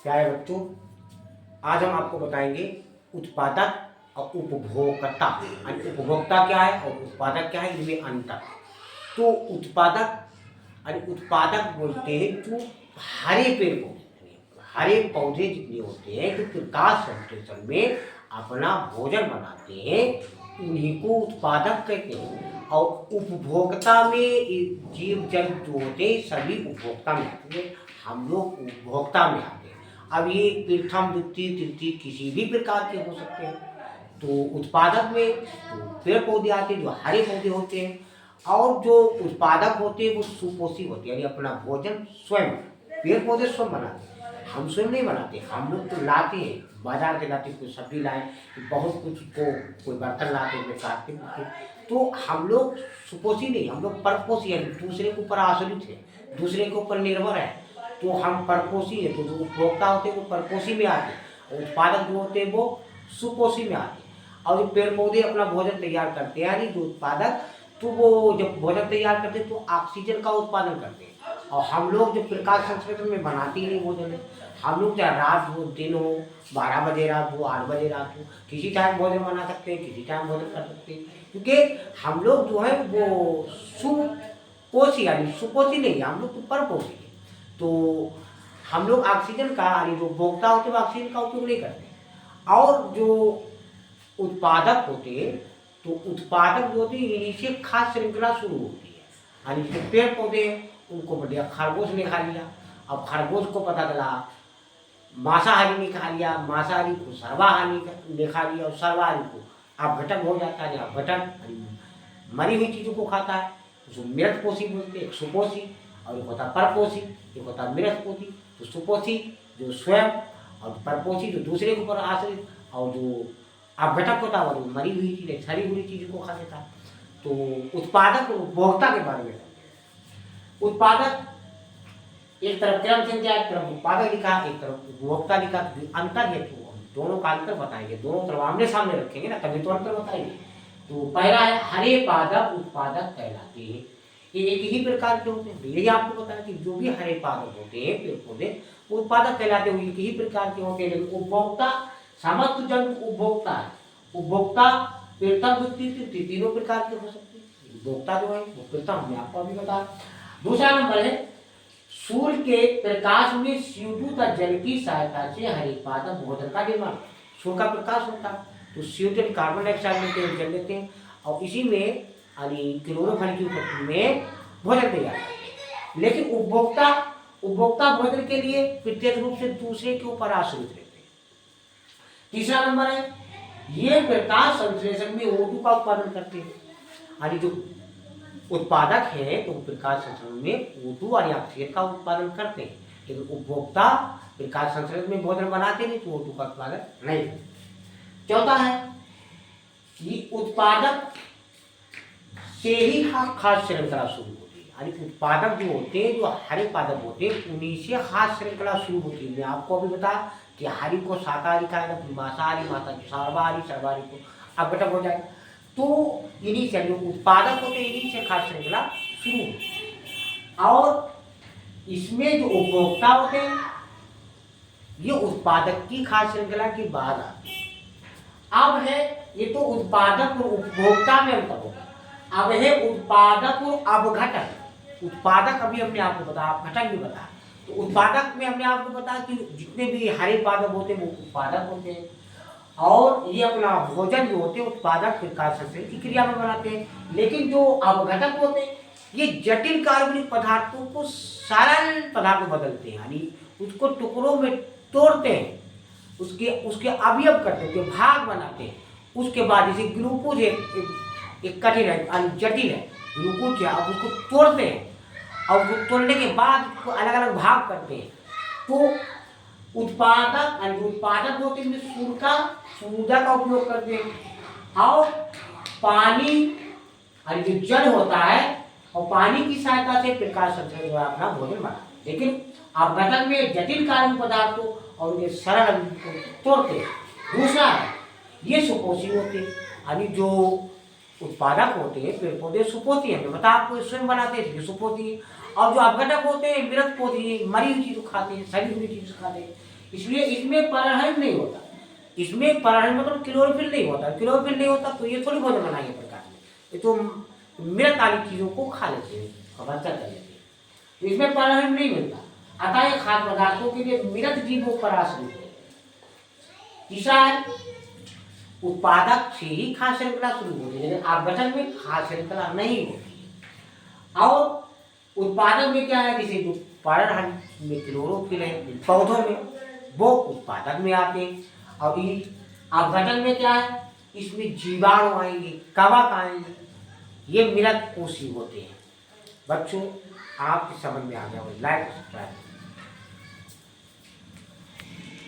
प्यारे बच्चों, आज हम आपको बताएंगे उत्पादक और उपभोक्ता। उपभोक्ता क्या है और उत्पादक क्या है, इनमें अंतर। तो उत्पादक बोलते हैं जो हरे पेड़ पौधे, हरे पौधे जितने होते हैं जो प्रकाश संश्लेषण में अपना भोजन बनाते हैं, उन्हीं को उत्पादक कहते हैं। और उपभोक्ता में जीव जंतु जो होते हैं सभी उपभोक्ता में आते हैं, हम लोग उपभोक्ता में आते हैं। अब ये प्रथम द्वितीय तृतीय किसी भी प्रकार के हो सकते हैं। तो उत्पादक में तो पेड़ पौधे आते हैं जो हरे पौधे होते हैं, और जो उत्पादक होते हैं वो सुपोषी होते हैं, यानी अपना भोजन स्वयं, पेड़ पौधे स्वयं बनाते हैं, हम स्वयं नहीं बनाते। हम लोग तो लाते हैं, बाजार से लाते, कोई सब्जी लाए, बहुत कुछ को कोई बर्तन लाते हैं काटते पीटते। तो हम लोग सुपोषी नहीं, हम लोग परपोषी है, दूसरे के ऊपर आश्रित है, दूसरे के ऊपर निर्भर है। तो हम परपोषी है, तो जो उपभोक्ता होते हैं वो परपोषी में आते हैं, और उत्पादक जो होते हैं वो सुपोषी में आते हैं। और जो पेड़ पौधे अपना भोजन तैयार करते हैं, यानी जो उत्पादक, तो वो जब भोजन तैयार करते हैं तो ऑक्सीजन का उत्पादन करते हैं। और हम लोग जो प्रकाश संश्लेषण में बनाते ही नहीं भोजन है, हम लोग चाहे रात हो दिन हो, 12 बजे रात हो, 8 बजे रात हो, किसी टाइम भोजन बना सकते हैं, किसी टाइम भोजन कर सकते हैं, क्योंकि हम लोग जो है वो सुपोषी, यानी सुपोषी नहीं, हम लोग तो परपोषी है। तो हम लोग ऑक्सीजन का, यानी जो उपभोक्ता होते हैं ऑक्सीजन का उपयोग नहीं करते। और जो उत्पादक होते हैं, तो उत्पादक जो होते हैं इन्हीं से खास श्रृंखला शुरू होती है। यानी जो पेड़ पौधे हैं उनको बढ़िया खरगोश ने खा लिया, अब खरगोश को पता चला, मांसाहारी ने खा लिया, मांसाहारी को सर्वाहारी ने खा लिया, और सर्वाहारी को अपघटन हो जाता है। अपघटन मरी हुई चीज़ों को खाता है, उसको मृतपोषी बोलते हैं, एक सुपोषी, और एक होता परपोषी, एक होता मृतपोषी। तो सुपोषी जो स्वयं, और परपोषी जो दूसरे के ऊपर आश्रित, और जो अपघटक होता है वो मरी हुई चीज़ें, सड़ी हुई चीज़ों को खा लेता है। तो उत्पादक और उपभोक्ता के बारे में, उत्पादक एक तरफ क्रम संख्या, एक तरफ उत्पादक लिखा, एक तरफ उपभोक्ता लिखा, अंतर है। तो दोनों का अंतर बताएंगे, दोनों तरफ आमने सामने रखेंगे ना, तभी तो अंतर बताएंगे। तो पहला है हरे पादप उत्पादक कहलाते हैं, ये एक ही प्रकार के होते हैं। यही आपको बताया कि जो भी हरे पादप होते हैं पेड़ पौधे वो उत्पादक कहलाते हैं, एक ही प्रकार के होते हैं। लेकिन उपभोक्ता समस्त जन उपभोक्ता है, उपभोक्ता प्रथम द्वितीय तृतीय तीनों प्रकार के हो सकते हैं। उपभोक्ता जो है वो प्रथम, हमने आपको अभी बताया। दूसरा नंबर है सूर्य के प्रकाश में CO2 तथा जल की सहायता से हरे पादप भोजन का निर्माण। सूर्य का प्रकाश होता है तो CO2 कार्बन डाइऑक्साइड मिलते हैं, जल लेते हैं, और इसी में यानी क्लोरोफिल की उपस्थिति में भोजन तैयार करते हैं। लेकिन उपभोक्ता भोजन के लिए प्रत्यक्ष रूप से दूसरे के ऊपर आश्रित रहते हैं। तीसरा नंबर है ये प्रकाश संश्लेषण में O2 का उत्पादन करते हैं, यानी जो उत्पादक है तो प्रकाश संश्लेषण में O2 और ऑक्सीजन का उत्पादन करते हैं। लेकिन उपभोक्ता प्रकाश संश्लेषण में भोजन बनाते नहीं तो O2 का उत्पादन नहीं करते। चौथा है कि उत्पादक से ही खास श्रृंखला शुरू होती है, यानी उत्पादक जो होते हैं, जो हरे पादप होते हैं, उन्हीं से खास श्रृंखला शुरू होती है। मैं आपको अभी बताया कि हरी को शाकाहारी खाएगा, मांसाहारी सर्वाहारी, सर्वाहारी को अपघटन हो जाएगा। तो इन्हीं से जो उत्पादक होते हैं इन्हीं से खास श्रृंखला शुरू होती है। और इसमें जो उपभोक्ता होते हैं ये उत्पादक की खास श्रृंखला के बाद आते हैं। अब है ये तो उत्पादक और उपभोक्ता में अंतर होगा। अब है उत्पादक और अपघटक। उत्पादक अभी हमने आपको बताया, अपघटक भी बताया। तो उत्पादक में हमने आपको बताया कि जितने भी हरे पादप होते हैं वो उत्पादक होते हैं, और ये अपना भोजन जो होते हैं उत्पादक प्रकाश संश्लेषण की क्रिया में बनाते हैं। लेकिन जो अपघटक होते हैं ये जटिल कार्बनिक पदार्थों को सरल पदार्थ में बदलते हैं, यानी उसको टुकड़ों में तोड़ते हैं, उसके अवयव करते हैं, भाग बनाते हैं। उसके बाद जैसे ग्लूकोज एक कठिन है, जटिल है, ग्लूकोज है, अब उसको तोड़ते हैं, और उसको तोड़ने के बाद उसको अलग अलग भाग करते हैं। तो उत्पादक होते हैं सूर्य का उपयोग करते हैं, और पानी यानी जो जल होता है और पानी की सहायता से प्रकाश संश्लेषण अपना भोजन बनाते हैं। लेकिन अपघटन में जटिल कार्बनिक पदार्थों और ये सरल तोड़ते हैं। दूसरा है ये सुपोषी होते हैं, यानी जो उत्पादक होते हैं पेड़ पौधे सुपोषी है, बता आपको स्वयं बनाते हैं सुपोषी। और जो अपघटक होते हैं मृतपोषी, मरी हुई चीज खाते हैं, सड़ी हुई चीज खाते हैं, इसलिए इसमें परागण नहीं होता। इसमें परागण मतलब क्लोरोफिल नहीं होता। क्लोरोफिल नहीं होता तो ये थोड़ी भोजन बनाएंगे प्रकाश में, ये तो मृत वाली चीजों को खा लेते हैं, हत्या कर लेते हैं, तो इसमें परागण नहीं मिलता। अतः ये खाद्य पदार्थों के लिए मृत जीवों पर आश्रित है। किसान उत्पादक से ही खाद्य श्रृंखला शुरू होती है, लेकिन आवर्जन में खाद्य श्रृंखला नहीं होती है। और उत्पादक में क्या है, जैसे जो पर्णहन में क्लोरोफिल है पौधों में, वो उत्पादक में आते हैं। और अपघटन में क्या है, इसमें जीवाणु आएंगे, कवक आएंगे, ये मृत कोशी होते हैं। बच्चों आपकी समझ में आ गया, लाइक सब्सक्राइब